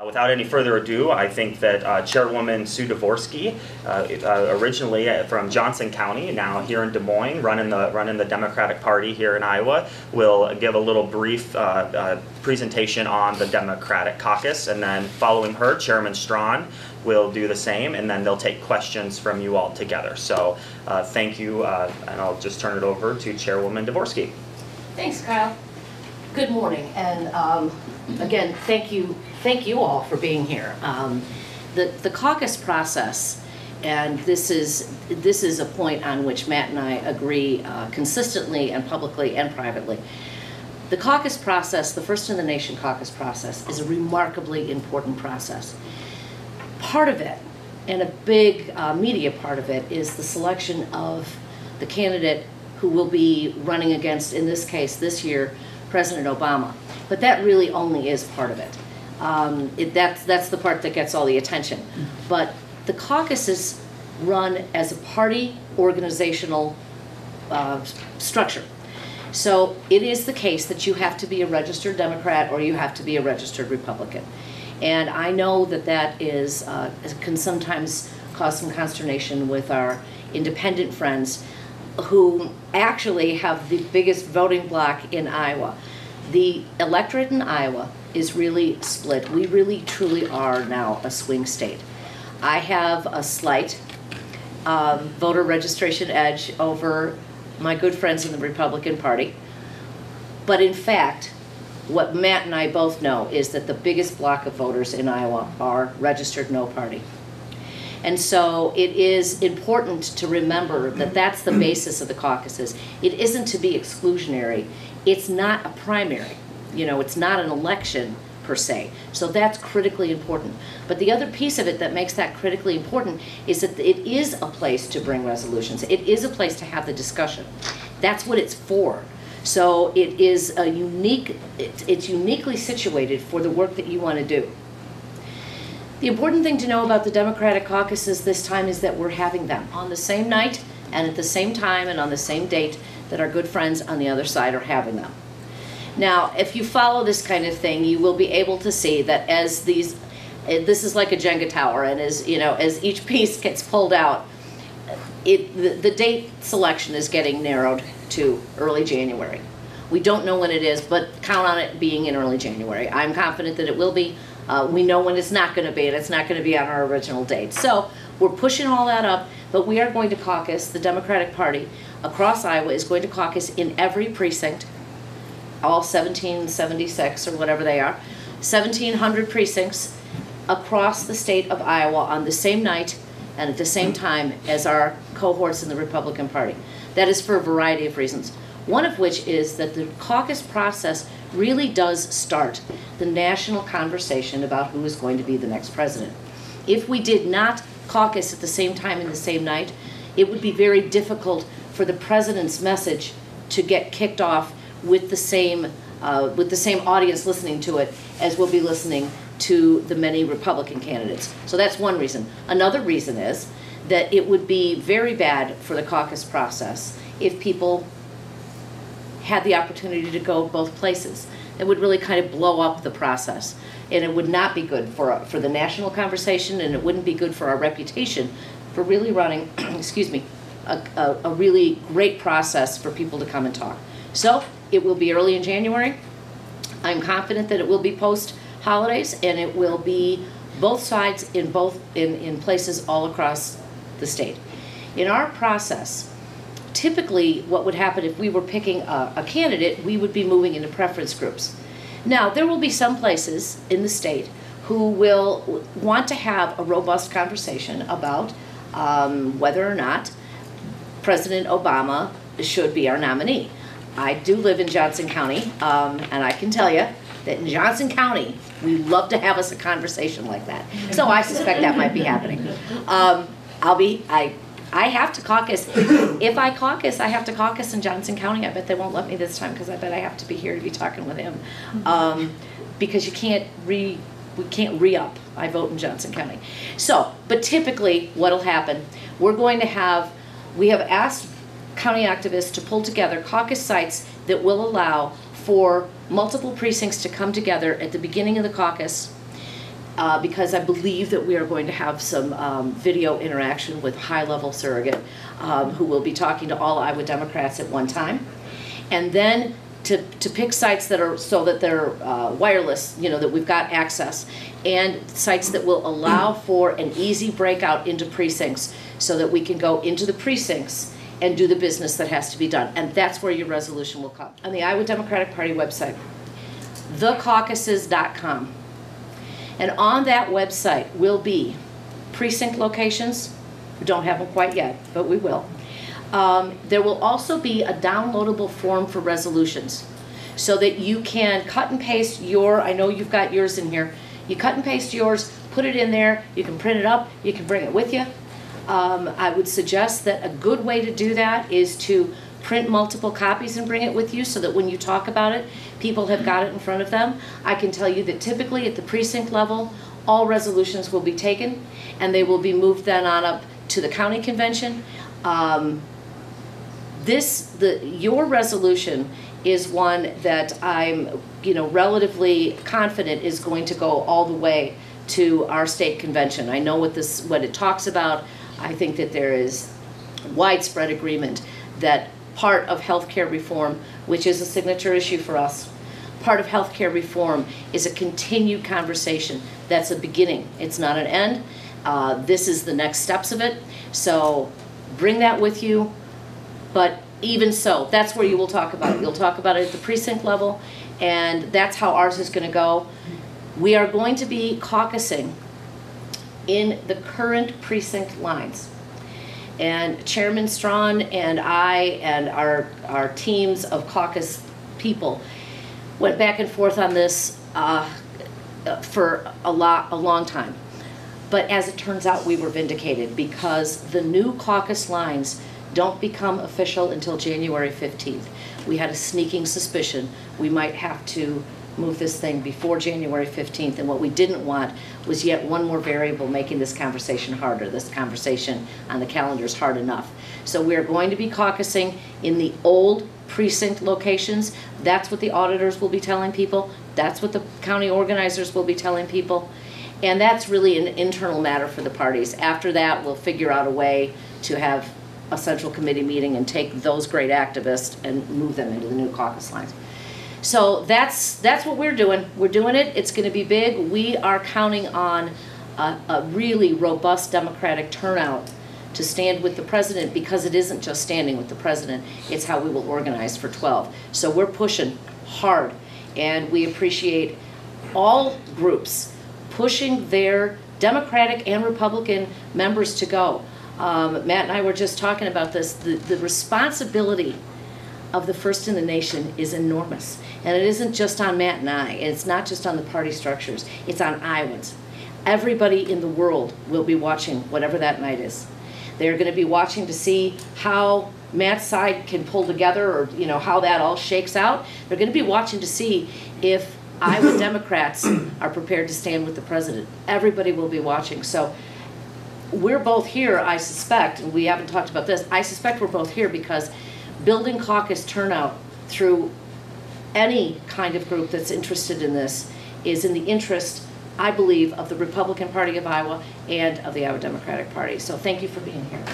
Without any further ado, I think that Chairwoman Sue Dvorsky, originally from Johnson County, now here in Des Moines, running the Democratic Party here in Iowa, will give a little brief presentation on the Democratic Caucus, and then following her, Chairman Strawn will do the same, and then they'll take questions from you all together. So thank you, and I'll just turn it over to Chairwoman Dvorsky. Thanks, Kyle. Good morning, and again, thank you all for being here. The caucus process, and this is a point on which Matt and I agree consistently and publicly and privately. The caucus process, the first in the nation caucus process, is a remarkably important process. Part of it, and a big media part of it, is the selection of the candidate who will be running against, in this case, this year, President Obama. But that really only is part of it. That's the part that gets all the attention. But the caucuses run as a party organizational structure. So it is the case that you have to be a registered Democrat or you have to be a registered Republican. And I know that that is can sometimes cause some consternation with our independent friends who actually have the biggest voting bloc in Iowa. The electorate in Iowa is really split. We really truly are now a swing state. I have a slight voter registration edge over my good friends in the Republican Party. But in fact, what Matt and I both know is that the biggest block of voters in Iowa are registered no party. And so it is important to remember that that's the basis of the caucuses. It isn't to be exclusionary. It's not a primary. You know, it's not an election per se. So that's critically important. But the other piece of it that makes that critically important is that it is a place to bring resolutions. It is a place to have the discussion. That's what it's for. So it is a it's uniquely situated for the work that you want to do. The important thing to know about the Democratic caucuses this time is that we're having them on the same night and at the same time and on the same date that our good friends on the other side are having them. Now, if you follow this kind of thing, you will be able to see that as this is like a Jenga tower, and as you know, as each piece gets pulled out, the date selection is getting narrowed to early January. We don't know when it is, but count on it being in early January. I'm confident that it will be. We know when it's not going to be, and it's not going to be on our original date. So we're pushing all that up, but we are going to caucus. The Democratic Party across Iowa is going to caucus in every precinct, all 1776 or whatever they are, 1,700 precincts across the state of Iowa on the same night and at the same time as our cohorts in the Republican Party. That is for a variety of reasons. One of which is that the caucus process really does start the national conversation about who is going to be the next president. If we did not caucus at the same time and the same night, it would be very difficult for the president's message to get kicked off with the same audience listening to it as will be listening to the many Republican candidates. So that's one reason. Another reason is that it would be very bad for the caucus process if people had the opportunity to go both places. It would really kind of blow up the process, and it would not be good for the national conversation, and it wouldn't be good for our reputation for really running, excuse me, a really great process for people to come and talk. So it will be early in January. I'm confident that it will be post-holidays, and it will be both sides in places all across the state. In our process, typically what would happen if we were picking a candidate, we would be moving into preference groups. Now, there will be some places in the state who will want to have a robust conversation about whether or not President Obama should be our nominee. I do live in Johnson County, and I can tell you that in Johnson County, we love to have us a conversation like that. So I suspect that might be happening. I have to caucus. If I caucus, I have to caucus in Johnson County. I bet they won't let me this time because I bet I have to be here to be talking with him. Because we can't re-up. I vote in Johnson County. So, but typically what'll happen, we have asked county activists to pull together caucus sites that will allow for multiple precincts to come together at the beginning of the caucus because I believe that we are going to have some video interaction with high-level surrogate who will be talking to all Iowa Democrats at one time. And then to pick sites that are so that they're wireless, you know, that we've got access, and sites that will allow for an easy breakout into precincts so that we can go into the precincts and do the business that has to be done. And that's where your resolution will come. On the Iowa Democratic Party website, thecaucuses.com. And on that website will be precinct locations. We don't have them quite yet, but we will. There will also be a downloadable form for resolutions so that you can cut and paste your, I know you've got yours in here, you cut and paste yours, put it in there, you can print it up, you can bring it with you. I would suggest that a good way to do that is to print multiple copies and bring it with you so that when you talk about it, people have got it in front of them. I can tell you that typically at the precinct level, all resolutions will be taken and they will be moved then on up to the county convention. Your resolution is one that I'm, relatively confident is going to go all the way to our state convention. I know what it talks about. I think that there is widespread agreement that part of healthcare reform, which is a signature issue for us, part of healthcare reform is a continued conversation. That's a beginning. It's not an end. This is the next steps of it. So bring that with you. But even so, that's where you will talk about it. You'll talk about it at the precinct level, and that's how ours is going to go. We are going to be caucusing in the current precinct lines. And Chairman Strawn and I and our teams of caucus people went back and forth on this for a long time. But as it turns out, we were vindicated because the new caucus lines don't become official until January 15th. We had a sneaking suspicion we might have to move this thing before January 15th, and what we didn't want was yet one more variable making this conversation harder. This conversation on the calendar is hard enough. So we're going to be caucusing in the old precinct locations. That's what the auditors will be telling people. That's what the county organizers will be telling people. And that's really an internal matter for the parties. After that, we'll figure out a way to have a central committee meeting and take those great activists and move them into the new caucus lines. So that's what we're doing. We're doing it. It's going to be big. We are counting on a really robust Democratic turnout to stand with the president, because it isn't just standing with the president, it's how we will organize for 12. So we're pushing hard, and we appreciate all groups pushing their Democratic and Republican members to go. Matt and I were just talking about this. The responsibility of the first in the nation is enormous. And it isn't just on Matt and I. It's not just on the party structures. It's on Iowans. Everybody in the world will be watching whatever that night is. They're going to be watching to see how Matt's side can pull together, or how that all shakes out. They're going to be watching to see if Iowa Democrats are prepared to stand with the president. Everybody will be watching. So we're both here, I suspect, and we haven't talked about this, I suspect we're both here because building caucus turnout through any kind of group that's interested in this is in the interest, I believe, of the Republican Party of Iowa and of the Iowa Democratic Party. So thank you for being here.